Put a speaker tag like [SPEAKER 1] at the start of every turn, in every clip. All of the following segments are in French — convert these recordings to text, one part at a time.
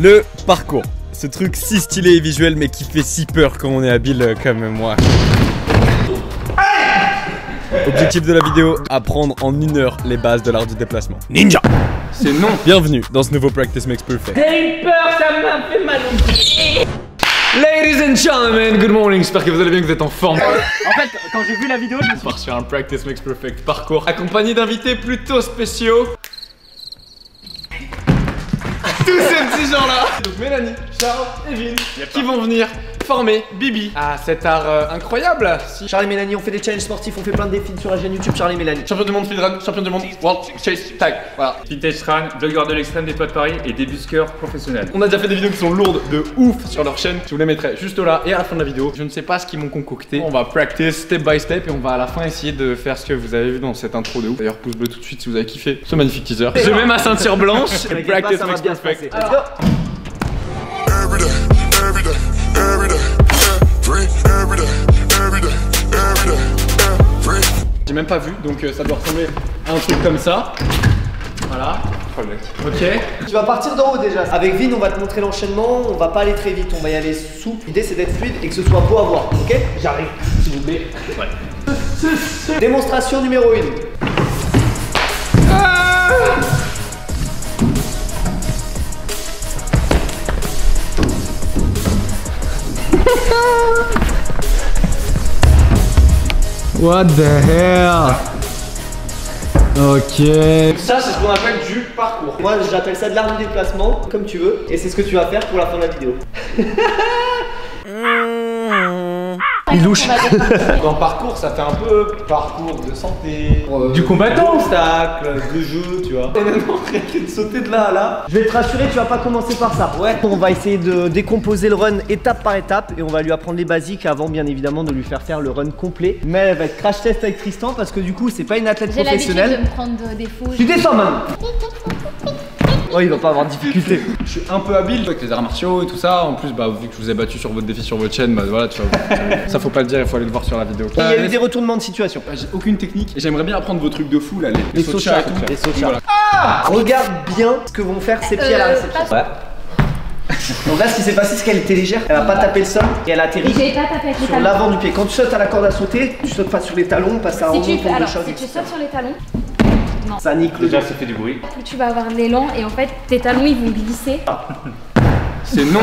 [SPEAKER 1] Le parcours. Ce truc si stylé et visuel mais qui fait si peur quand on est habile comme moi. Objectif de la vidéo, apprendre en 1 heure les bases de l'art du déplacement. Ninja.
[SPEAKER 2] C'est non.
[SPEAKER 1] Bienvenue dans ce nouveau Practice Makes Perfect.
[SPEAKER 2] J'ai eu peur, ça m'a fait mal au pied. Ladies and gentlemen, good morning, j'espère que vous allez bien, que vous êtes en forme.
[SPEAKER 3] En fait, quand j'ai vu la vidéo, je me suis
[SPEAKER 2] On part sur un Practice Makes Perfect parcours accompagné d'invités plutôt spéciaux. Tous ces petits gens-là. Donc Mélanie, Charles et Vin qui vont venir former Bibi à cet art incroyable.
[SPEAKER 3] Charles et Mélanie, on fait des challenges sportifs, on fait plein de défis sur la chaîne YouTube Charles et Mélanie.
[SPEAKER 2] Champion du monde speedrun, champion du monde World Chase Tag. Voilà.
[SPEAKER 4] Vintage Run, blogueur de l'extrême des toits de Paris et débusqueur professionnel.
[SPEAKER 2] On a déjà fait des vidéos qui sont lourdes de ouf sur leur chaîne. Je vous les mettrai juste là et à la fin de la vidéo. Je ne sais pas ce qu'ils m'ont concocté. On va practice step by step et on va à la fin essayer de faire ce que vous avez vu dans cette intro de ouf. D'ailleurs, pouce bleu tout de suite si vous avez kiffé ce magnifique teaser. J'ai même ma ceinture blanche. Et practice makes perfect.
[SPEAKER 3] Let's go.
[SPEAKER 2] J'ai même pas vu, donc ça doit ressembler à un truc comme ça. Voilà. Ok.
[SPEAKER 3] Tu vas partir d'en haut déjà. Avec Vin, on va te montrer l'enchaînement. On va pas aller très vite, on va y aller souple. L'idée c'est d'être fluide et que ce soit beau à voir. Ok? J'arrive, s'il vous plaît.
[SPEAKER 2] Ouais.
[SPEAKER 3] Démonstration numéro 1.
[SPEAKER 2] What the hell? Ok.
[SPEAKER 3] Ça, c'est ce qu'on appelle du parcours. Moi, j'appelle ça de l'art du déplacement, comme tu veux. Et c'est ce que tu vas faire pour la fin de la vidéo. Il louche.
[SPEAKER 2] Dans parcours, ça fait un peu parcours de santé,
[SPEAKER 4] Du combattant.
[SPEAKER 2] obstacle, de jeu, tu vois. Et maintenant, arrêtez de sauter de là à là.
[SPEAKER 3] Je vais te rassurer, tu vas pas commencer par ça. Ouais. On va essayer de décomposer le run étape par étape et on va lui apprendre les basiques avant, bien évidemment, de lui faire faire le run complet. Mais elle va être crash test avec Tristan parce que du coup, c'est pas une athlète
[SPEAKER 5] J'ai l'habitude
[SPEAKER 3] professionnelle.
[SPEAKER 5] de me prendre des fous.
[SPEAKER 3] Tu descends maintenant. Oh, il va pas avoir de difficulté.
[SPEAKER 2] Je suis un peu habile avec les arts martiaux et tout ça. En plus, bah, vu que je vous ai battu sur votre défi sur votre chaîne, bah voilà, tu vois. Ça faut pas le dire, il faut aller le voir sur la vidéo.
[SPEAKER 3] Il y a eu des retournements de situation.
[SPEAKER 2] J'ai aucune technique et j'aimerais bien apprendre vos trucs de fou là,
[SPEAKER 3] Les
[SPEAKER 2] sauts
[SPEAKER 3] sauts
[SPEAKER 2] de
[SPEAKER 3] de chat,
[SPEAKER 2] et tout.
[SPEAKER 3] les sauts de chat.
[SPEAKER 2] Voilà.
[SPEAKER 3] Regarde bien ce que vont faire ses pieds à la réception.
[SPEAKER 5] pas-
[SPEAKER 3] Ouais. Donc là, ce qui s'est passé, c'est qu'elle était légère. Elle a pas tapé le sol et elle a atterri
[SPEAKER 5] J'ai pas tapé avec les
[SPEAKER 3] sur
[SPEAKER 5] talons.
[SPEAKER 3] l'avant du pied. Quand tu sautes à la corde à sauter, tu sautes pas sur les talons parce que ça
[SPEAKER 5] Si
[SPEAKER 3] remonte
[SPEAKER 5] tu,
[SPEAKER 3] ton
[SPEAKER 5] alors,
[SPEAKER 3] choc.
[SPEAKER 5] si tu sautes sur les talons,
[SPEAKER 3] Ça nique le
[SPEAKER 4] Déjà,
[SPEAKER 3] dos.
[SPEAKER 4] ça fait du bruit.
[SPEAKER 5] plus tu vas avoir l'élan et en fait tes talons ils vont glisser.
[SPEAKER 2] C'est non.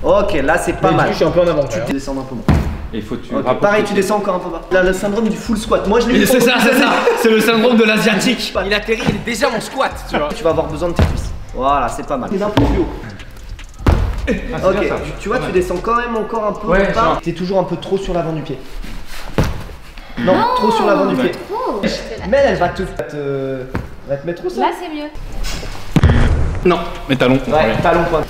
[SPEAKER 3] Ok, là c'est pas mal.
[SPEAKER 2] Je suis un peu en avant.
[SPEAKER 3] Tu descends un peu moins.
[SPEAKER 4] Et il faut que tu
[SPEAKER 3] Ok,
[SPEAKER 4] rapproches
[SPEAKER 3] pareil,
[SPEAKER 4] tes
[SPEAKER 3] tu
[SPEAKER 4] pieds.
[SPEAKER 3] descends encore un peu bas. Là, le syndrome du full squat. Moi, je l'ai eu.
[SPEAKER 2] C'est ça,
[SPEAKER 3] pendant
[SPEAKER 2] c'est
[SPEAKER 3] des
[SPEAKER 2] ça.
[SPEAKER 3] années.
[SPEAKER 2] C'est le syndrome de l'asiatique. Il atterrit, il est déjà en squat, tu vois.
[SPEAKER 3] Tu vas avoir besoin de tes cuisses. Voilà, c'est pas mal. C'est un peu plus haut.
[SPEAKER 4] Ah,
[SPEAKER 3] Ok,
[SPEAKER 4] bien, ça.
[SPEAKER 3] tu vois, tu descends quand même encore un peu.
[SPEAKER 4] Ouais,
[SPEAKER 3] bas.
[SPEAKER 4] genre.
[SPEAKER 3] T'es toujours un peu trop sur l'avant du pied. Non, trop sur l'avant du pied.
[SPEAKER 5] Oh,
[SPEAKER 3] Mais elle va te mettre au sol.
[SPEAKER 5] là c'est mieux.
[SPEAKER 2] Non, mes talons.
[SPEAKER 3] Ouais, talon point.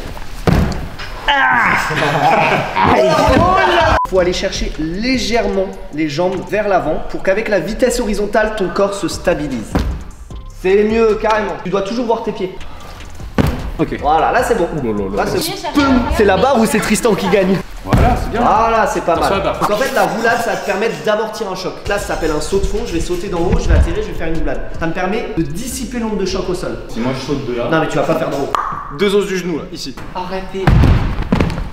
[SPEAKER 3] Faut aller chercher légèrement les jambes vers l'avant pour qu'avec la vitesse horizontale, ton corps se stabilise. C'est mieux, carrément. Tu dois toujours voir tes pieds.
[SPEAKER 2] Ok.
[SPEAKER 3] Voilà, là c'est bon. Là c'est c'est la barre ou c'est Tristan qui gagne.
[SPEAKER 2] Voilà, c'est bien.
[SPEAKER 3] Voilà, c'est pas
[SPEAKER 2] Attention à
[SPEAKER 3] mal.
[SPEAKER 2] la barre.
[SPEAKER 3] Donc en fait, la roulade, ça va te permettre d'amortir un choc. Là, ça s'appelle un saut de fond. Je vais sauter d'en haut, je vais atterrir, je vais faire une roulade. Ça me permet de dissiper l'onde de choc au sol.
[SPEAKER 4] Si moi je saute de là.
[SPEAKER 3] Non, mais tu vas pas faire d'en haut.
[SPEAKER 2] Deux os du genou là, ici.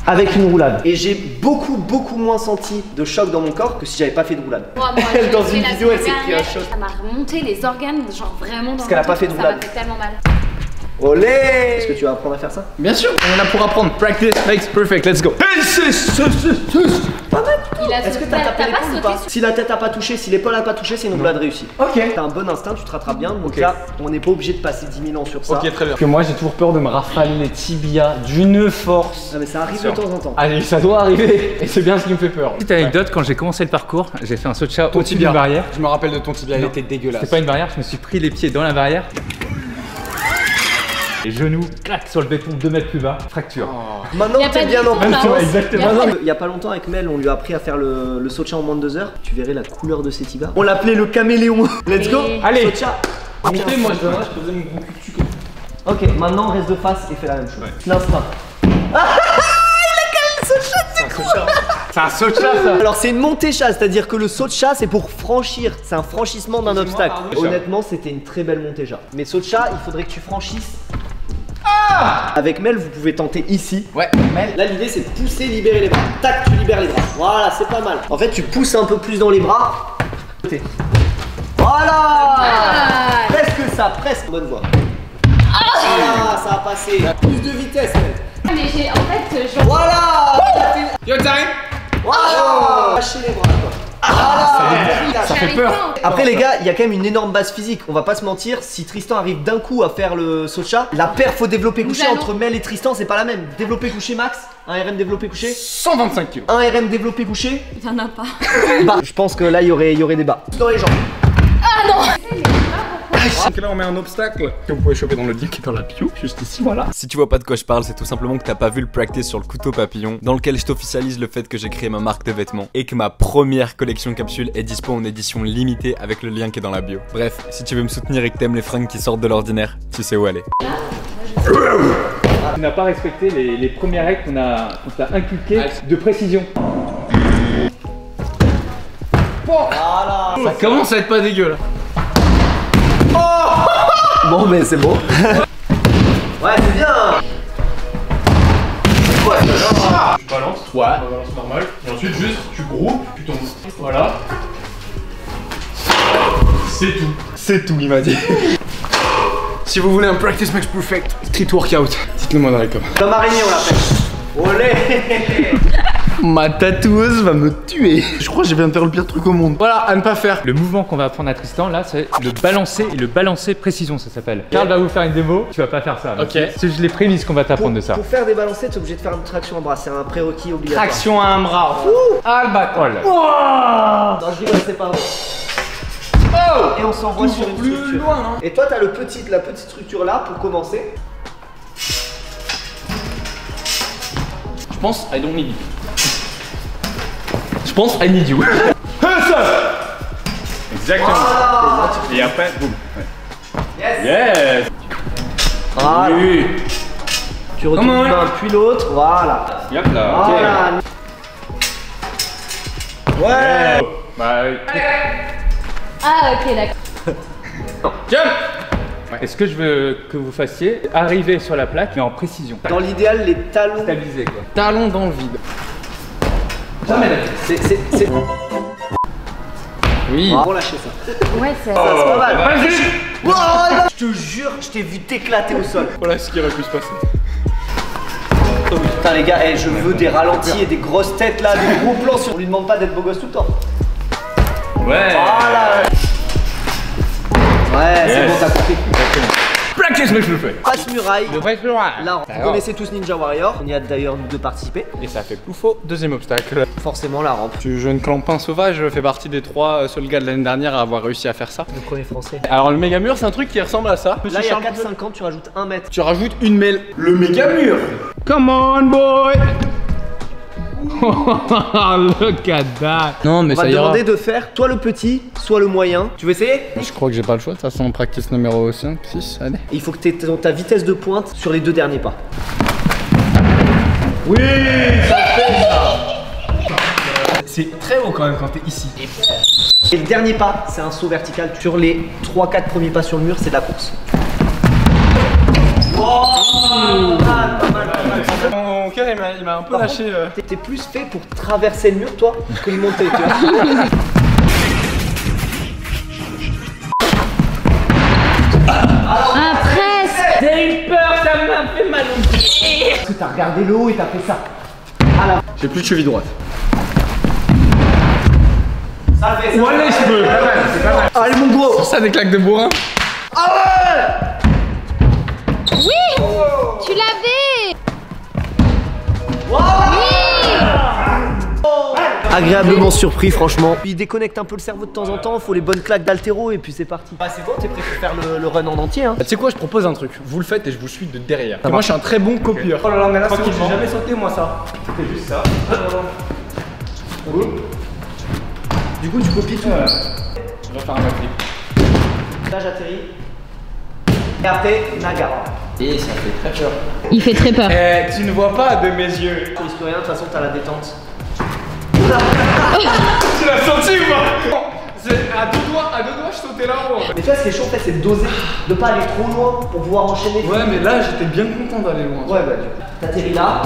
[SPEAKER 3] Avec une roulade. Et j'ai beaucoup moins senti de choc dans mon corps que si j'avais pas fait de roulade.
[SPEAKER 5] Moi,
[SPEAKER 3] Elle, dans
[SPEAKER 5] j'ai
[SPEAKER 3] une
[SPEAKER 5] fait la
[SPEAKER 3] vidéo, elle s'est
[SPEAKER 5] semaine
[SPEAKER 3] pris un
[SPEAKER 5] dernière,
[SPEAKER 3] choc.
[SPEAKER 5] Ça m'a remonté les organes, genre vraiment dans
[SPEAKER 3] Parce qu'elle a
[SPEAKER 5] le
[SPEAKER 3] pas
[SPEAKER 5] truc,
[SPEAKER 3] fait de
[SPEAKER 5] ça m'a
[SPEAKER 3] roulade.
[SPEAKER 5] fait tellement mal.
[SPEAKER 3] Olé! Est-ce que tu vas apprendre à faire ça?
[SPEAKER 2] Bien sûr, on est là pour apprendre. Practice makes perfect, let's go.
[SPEAKER 3] Pas mal.
[SPEAKER 5] Il a
[SPEAKER 3] Est-ce que
[SPEAKER 5] sauté-
[SPEAKER 3] t'as tapé
[SPEAKER 5] t'as pas
[SPEAKER 3] l'épaule ou
[SPEAKER 5] sauté
[SPEAKER 3] pas?
[SPEAKER 5] sur-
[SPEAKER 3] Si la tête a pas touché, si l'épaule a pas touché, c'est une roulade réussie.
[SPEAKER 2] Ok.
[SPEAKER 3] T'as un bon instinct, tu te rattrapes bien. Donc
[SPEAKER 2] Ok.
[SPEAKER 3] là, on n'est pas obligé de passer 10 000 ans sur ça.
[SPEAKER 2] Ok, très bien.
[SPEAKER 4] Que moi j'ai toujours peur de me rafaler les tibias d'une force.
[SPEAKER 3] Ah, mais ça arrive de temps en temps.
[SPEAKER 4] Allez, ça doit arriver. Et c'est bien ce qui me fait peur. Petite anecdote, quand j'ai commencé le parcours, j'ai fait un saut de chat au-dessus d'une barrière.
[SPEAKER 2] Je me rappelle de ton tibia, il
[SPEAKER 4] Non.
[SPEAKER 2] était dégueulasse.
[SPEAKER 4] C'était pas une barrière, je me suis pris les pieds dans la barrière. Les genoux, clac sur le béton 2 mètres plus bas, fracture.
[SPEAKER 3] Maintenant
[SPEAKER 5] Y a
[SPEAKER 3] que t'es
[SPEAKER 5] pas
[SPEAKER 3] bien
[SPEAKER 5] de
[SPEAKER 3] en
[SPEAKER 5] différence.
[SPEAKER 3] confiance.
[SPEAKER 4] Exactement.
[SPEAKER 3] Il y a pas longtemps avec Mel, on lui a appris à faire le saut de chat en moins de 2 heures. Tu verrais la couleur de ses tibias. On l'appelait le caméléon. Let's go.
[SPEAKER 5] Et-
[SPEAKER 4] Allez.
[SPEAKER 3] Saut de chat.
[SPEAKER 2] Montez, moi je donnerais, je faisais mon gros cul comme ça.
[SPEAKER 3] Ok, maintenant reste de face et fais la même chose. L'instinct.
[SPEAKER 4] C'est un saut de chat ça.
[SPEAKER 3] Alors c'est une montée chat, c'est-à-dire que le saut de chat c'est pour franchir, c'est un franchissement d'un obstacle.
[SPEAKER 2] pardon.
[SPEAKER 3] Honnêtement c'était une très belle montée chat. Mais saut de chat, il faudrait que tu franchisses Avec Mel, vous pouvez tenter ici.
[SPEAKER 2] Ouais, Mel.
[SPEAKER 3] Là, l'idée, c'est de pousser, libérer les bras. Tac, tu libères les bras. Voilà, c'est pas mal. En fait, tu pousses un peu plus dans les bras. Voilà. Presque ça, presque. Bonne voie. Voilà, ça a passé. Plus de vitesse, Mel.
[SPEAKER 5] Mais j'ai en fait genre.
[SPEAKER 3] Voilà.
[SPEAKER 2] Yo, time.
[SPEAKER 3] Voilà. Lâchez les bras, quoi. Voilà.
[SPEAKER 2] Ça fait peur.
[SPEAKER 3] Après les gars, il y a quand même une énorme base physique. On va pas se mentir, si Tristan arrive d'un coup à faire le saut de chat, la paire faut développer couché entre Mel et Tristan, c'est pas la même. Développé couché max, un RM développé couché,
[SPEAKER 2] 125 kg.
[SPEAKER 3] un RM développé couché.
[SPEAKER 5] Il y en a pas.
[SPEAKER 3] Bah, je pense que là il y aurait des bas. Dans les jambes.
[SPEAKER 5] Ah non.
[SPEAKER 2] Donc là on met un obstacle que vous pouvez choper dans le lien qui est dans la bio, juste ici, voilà.
[SPEAKER 1] Si tu vois pas de quoi je parle, c'est tout simplement que t'as pas vu le practice sur le couteau papillon, dans lequel je t'officialise le fait que j'ai créé ma marque de vêtements et que ma première collection capsule est dispo en édition limitée avec le lien qui est dans la bio. Bref, si tu veux me soutenir et que t'aimes les fringues qui sortent de l'ordinaire, tu sais où aller.
[SPEAKER 4] Tu n'as pas respecté les premières règles qu'on t'a inculquées de précision.
[SPEAKER 3] Voilà.
[SPEAKER 2] Ça commence à être pas dégueu là.
[SPEAKER 3] Bon mais c'est bon. Ouais c'est bien. Ouais,
[SPEAKER 2] Tu balances, ouais, on balance normal. Et ensuite juste tu groupes, tu tombes. Voilà. C'est tout. C'est tout, il m'a dit. Si vous voulez un practice max perfect street workout, dites-le moi dans les commentaires.
[SPEAKER 3] Comme araignée on l'appelle. Olé.
[SPEAKER 2] Ma tatoueuse va me tuer. Je crois que je viens de faire le pire truc au monde. Voilà, à ne pas faire.
[SPEAKER 4] Le mouvement qu'on va apprendre à Tristan là, c'est le balancer et le balancer précision, ça s'appelle. Karl va vous faire une démo, tu vas pas faire ça.
[SPEAKER 2] Ok.
[SPEAKER 4] C'est juste les prémices qu'on va t'apprendre de ça.
[SPEAKER 3] Pour faire des balancés, tu es obligé de faire une traction en bras, c'est un prérequis obligatoire.
[SPEAKER 2] Traction à un bras. Ah le bâtard.
[SPEAKER 4] Oh là.
[SPEAKER 3] Non je rigole, c'est pas vrai.
[SPEAKER 2] Oh.
[SPEAKER 3] Et on s'envoie sur une
[SPEAKER 2] plus
[SPEAKER 3] structure.
[SPEAKER 2] loin, non?
[SPEAKER 3] Et toi t'as la petite structure là pour commencer.
[SPEAKER 2] Je pense I don't need you. Je pense I need you. Exactement.
[SPEAKER 3] Voilà.
[SPEAKER 2] Et après, boum.
[SPEAKER 3] Yes.
[SPEAKER 2] Yes.
[SPEAKER 3] Voilà.
[SPEAKER 2] Oui.
[SPEAKER 3] Tu retournes
[SPEAKER 2] Comment,
[SPEAKER 3] une main puis l'autre, voilà.
[SPEAKER 2] Yep là.
[SPEAKER 3] Voilà. Ouais.
[SPEAKER 2] Bah oui.
[SPEAKER 5] Ah ok d'accord.
[SPEAKER 2] Jump.
[SPEAKER 4] Et ce que je veux que vous fassiez, arriver sur la plaque mais en précision.
[SPEAKER 3] Dans l'idéal, les talons.
[SPEAKER 4] Stabiliser quoi.
[SPEAKER 2] Talon dans le vide.
[SPEAKER 3] Jamais. C'est.
[SPEAKER 2] Oui.
[SPEAKER 3] Bon, lâcher ça.
[SPEAKER 5] Ouais c'est.
[SPEAKER 3] C'est pas mal.
[SPEAKER 2] Vas-y.
[SPEAKER 3] Wow, je te jure, je t'ai vu t'éclater au sol.
[SPEAKER 2] Voilà ce qui aurait pu se passer.
[SPEAKER 3] Putain les gars, je veux des ralentis et des grosses têtes là, des gros plans sur. On lui demande pas d'être beau gosse tout le temps.
[SPEAKER 2] Ouais.
[SPEAKER 3] Voilà. Ouais, c'est bon, t'as compris.
[SPEAKER 2] Practice mais je le fais.
[SPEAKER 3] Passe muraille. Là, vous
[SPEAKER 2] D'accord.
[SPEAKER 3] connaissez tous Ninja Warrior. On y a d'ailleurs nous deux participer.
[SPEAKER 2] Et ça fait plus faux. Deuxième obstacle.
[SPEAKER 3] Forcément la rampe.
[SPEAKER 2] Tu jeune clampin sauvage fait partie des 3 seuls gars de l'année dernière à avoir réussi à faire ça.
[SPEAKER 3] Le premier français.
[SPEAKER 2] Alors le méga mur c'est un truc qui ressemble à ça.
[SPEAKER 3] Là, il y a 4-5 tu rajoutes 1 mètre.
[SPEAKER 2] Tu rajoutes une mêle. Le méga mur. Come on boy.
[SPEAKER 4] Le cadavre.
[SPEAKER 2] Non mais
[SPEAKER 3] On va te demander de faire soit le petit, soit le moyen. Tu veux essayer?
[SPEAKER 2] Je crois que j'ai pas le choix. De toute façon practice numéro 5, 6, allez.
[SPEAKER 3] Il faut que tu aies ta vitesse de pointe sur les 2 derniers pas.
[SPEAKER 2] Oui, ça fait ça. C'est très haut quand même quand t'es ici.
[SPEAKER 3] Et le dernier pas, c'est un saut vertical. Sur les 3-4 premiers pas sur le mur, c'est de la course. Oh, pas mal.
[SPEAKER 2] Mon cœur il m'a un peu
[SPEAKER 3] Par
[SPEAKER 2] lâché.
[SPEAKER 3] contre, t'es plus fait pour traverser le mur, toi, que le monter, tu vois.
[SPEAKER 5] Ah presque.
[SPEAKER 3] J'ai eu peur, ça m'a fait mal au pied. Parce que t'as regardé le haut et t'as fait ça.
[SPEAKER 2] J'ai plus de cheville droite.
[SPEAKER 3] Ça fait ça.
[SPEAKER 2] Allez, je peux. C'est pas mal.
[SPEAKER 3] Allez, mon gros.
[SPEAKER 2] Ça des claques de bourrin.
[SPEAKER 5] Oui. Tu l'avais.
[SPEAKER 3] Agréablement surpris, franchement. Puis il déconnecte un peu le cerveau de temps en temps, faut les bonnes claques d'altéro et puis c'est parti. Bah c'est bon, t'es prêt pour faire le run en entier hein.
[SPEAKER 2] Tu sais quoi, je propose un truc. Vous le faites et je vous suis de derrière. Et moi je suis un très bon copieur. Oh là là, mais là c'est bon, j'ai jamais sauté moi ça.
[SPEAKER 4] C'est juste ça.
[SPEAKER 3] Du coup tu copies tout.
[SPEAKER 2] Je vais faire un backflip.
[SPEAKER 3] Là j'atterris. Et après, Nagara.
[SPEAKER 2] Et ça fait très peur.
[SPEAKER 5] Il fait très peur.
[SPEAKER 2] Eh, tu ne vois pas de mes yeux.
[SPEAKER 3] Tu risques rien, de toute façon t'as la détente.
[SPEAKER 2] Tu l'as senti ou pas? C'est à deux doigts, je sautais là-haut.
[SPEAKER 3] Mais tu vois, ce qui est chaud en fait, c'est de doser, de pas aller trop loin pour pouvoir enchaîner.
[SPEAKER 2] Ouais, mais là, j'étais bien content d'aller loin.
[SPEAKER 3] Ouais, bah, du coup, t'atterris là,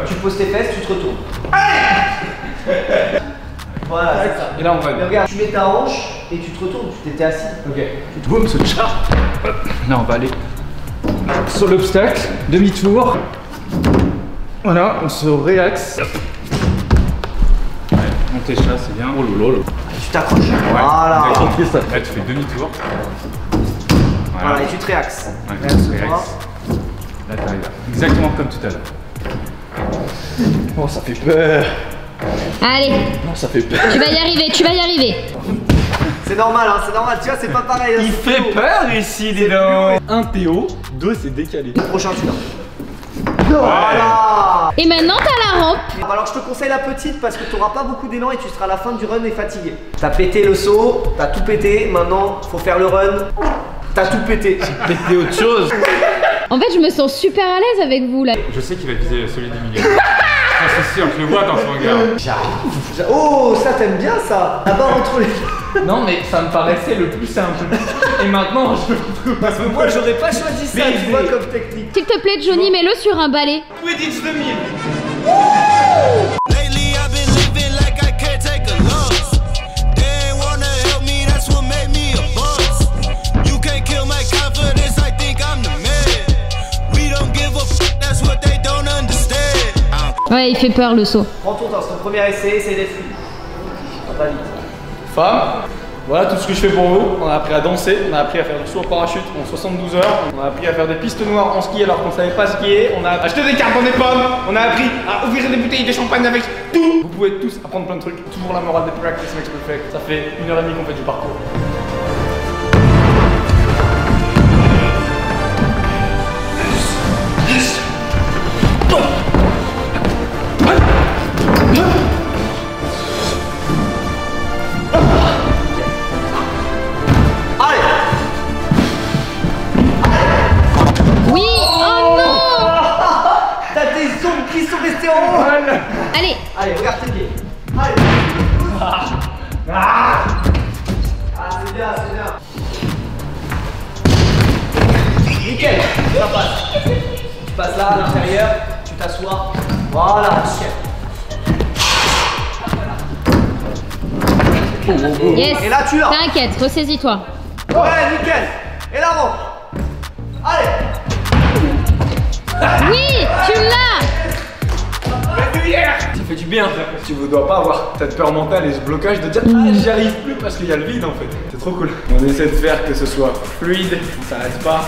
[SPEAKER 3] tu poses tes fesses, tu te retournes. Voilà, c'est ça.
[SPEAKER 2] Et là, on va
[SPEAKER 3] Mais
[SPEAKER 2] bien.
[SPEAKER 3] regarde, tu mets ta hanche et tu te retournes, tu t'étais assis.
[SPEAKER 2] Ok. Boum, ce chat.
[SPEAKER 4] Là, on va aller sur l'obstacle, demi-tour. Voilà, on se réaxe. Ouais, monter chat, c'est bien. Oh lolo.
[SPEAKER 3] Tu t'accroches. Voilà.
[SPEAKER 4] Là, tu fais demi-tour.
[SPEAKER 3] Voilà, et tu te réaxes.
[SPEAKER 4] Ouais, tu te réaxes. Là, t'arrives exactement comme tout à l'heure.
[SPEAKER 2] Oh, ça fait peur.
[SPEAKER 5] Allez,
[SPEAKER 2] Non, ça fait peur.
[SPEAKER 5] tu vas y arriver, tu vas y arriver.
[SPEAKER 3] C'est normal, hein, c'est normal. Tu vois, c'est pas pareil.
[SPEAKER 2] Il fait peur ici, dis donc. Un Théo, deux c'est décalé.
[SPEAKER 3] Prochain, tu l'as. Voilà.
[SPEAKER 5] Et maintenant, t'as la rampe.
[SPEAKER 3] Alors je te conseille la petite parce que tu n'auras pas beaucoup d'élan et tu seras à la fin du run et fatigué. T'as pété le saut, t'as tout pété, maintenant faut faire le run. T'as tout pété.
[SPEAKER 2] Péter autre chose.
[SPEAKER 5] En fait, je me sens super à l'aise avec vous là.
[SPEAKER 4] Je sais qu'il va viser celui du milieu. Ça, c'est sûr, je le vois dans son regard.
[SPEAKER 3] Oh, ça t'aimes bien ça. Là-bas entre les...
[SPEAKER 2] Non, mais ça me paraissait le plus simple. Et maintenant, je trouve.
[SPEAKER 3] Parce que moi j'aurais pas choisi ça, tu vois, comme technique.
[SPEAKER 5] S'il te plaît, Johnny, mets-le sur un balai.
[SPEAKER 2] Quidditch 2000.
[SPEAKER 6] Lately I've been living like I can't take a loss. They ain't wanna help me, that's what made me a boss. You can't kill my confidence, I think I'm the man. We don't give a f, that's what they don't understand.
[SPEAKER 5] Ouais, il fait peur le saut.
[SPEAKER 3] Prends ton temps, c'est ton premier essai, essaye d'être fluide. Pas vite.
[SPEAKER 2] Femme, voilà tout ce que je fais pour vous. On a appris à danser, on a appris à faire du saut en parachute en 72 heures. On a appris à faire des pistes noires en ski alors qu'on savait pas skier. On a acheté des cartes dans des pommes. On a appris à ouvrir des bouteilles de champagne avec tout. Vous pouvez tous apprendre plein de trucs. Toujours la morale des practice makes perfect. Ça fait 1h30 qu'on fait du parcours.
[SPEAKER 5] Oui, oh non.
[SPEAKER 3] T'as tes ongles qui sont restés en haut.
[SPEAKER 5] Allez,
[SPEAKER 3] Allez, regarde tes pieds. Allez. Ah, c'est bien, c'est bien. Nickel, ça passe. Tu passes là à l'intérieur, tu t'assois. Voilà, nickel.
[SPEAKER 5] yes.
[SPEAKER 3] Et là, tu l'as.
[SPEAKER 5] T'inquiète, ressaisis-toi.
[SPEAKER 3] Ouais, nickel. Et la rampe. Allez.
[SPEAKER 5] Oui, tu l'as.
[SPEAKER 2] Ça fait du bien. Tu ne dois pas avoir cette peur mentale et ce blocage de dire ah j'y arrive plus parce qu'il y a le vide en fait. C'est trop cool. On essaie de faire que ce soit fluide, on s'arrête pas.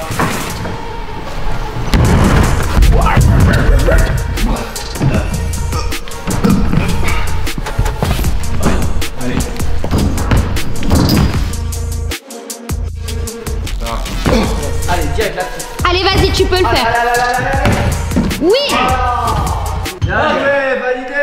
[SPEAKER 2] Allez.
[SPEAKER 3] Allez, direct là.
[SPEAKER 5] Allez, vas-y, tu peux le faire. Oui.
[SPEAKER 3] Bien joué, validé.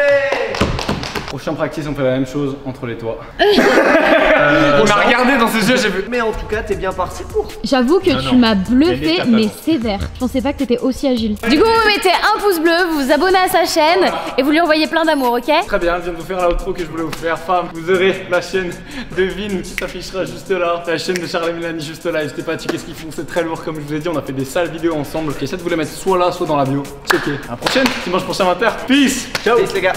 [SPEAKER 2] Prochain practice, on fait la même chose entre les toits. On m'a regardé dans ses yeux, j'ai vu.
[SPEAKER 3] Mais en tout cas, t'es bien parti pour.
[SPEAKER 5] J'avoue que tu m'as bluffé,
[SPEAKER 4] étape
[SPEAKER 5] mais
[SPEAKER 4] avant.
[SPEAKER 5] sévère. Je pensais pas que t'étais aussi agile.
[SPEAKER 7] Du coup, vous mettez un pouce bleu, vous vous abonnez à sa chaîne et vous lui envoyez plein d'amour, ok?
[SPEAKER 2] Très bien, je viens de vous faire l'outro que je voulais vous faire. Femme, vous aurez la chaîne de Vin qui s'affichera juste là. La chaîne de Charles et Mélanie juste là. N'hésitez pas à checker ce qu'ils font, c'est très lourd comme je vous ai dit. On a fait des sales vidéos ensemble. J'essaie de vous les mettre soit là, soit dans la bio. Checkez. À la prochaine, dimanche prochain 20h. Peace. Ciao.
[SPEAKER 3] Peace les gars.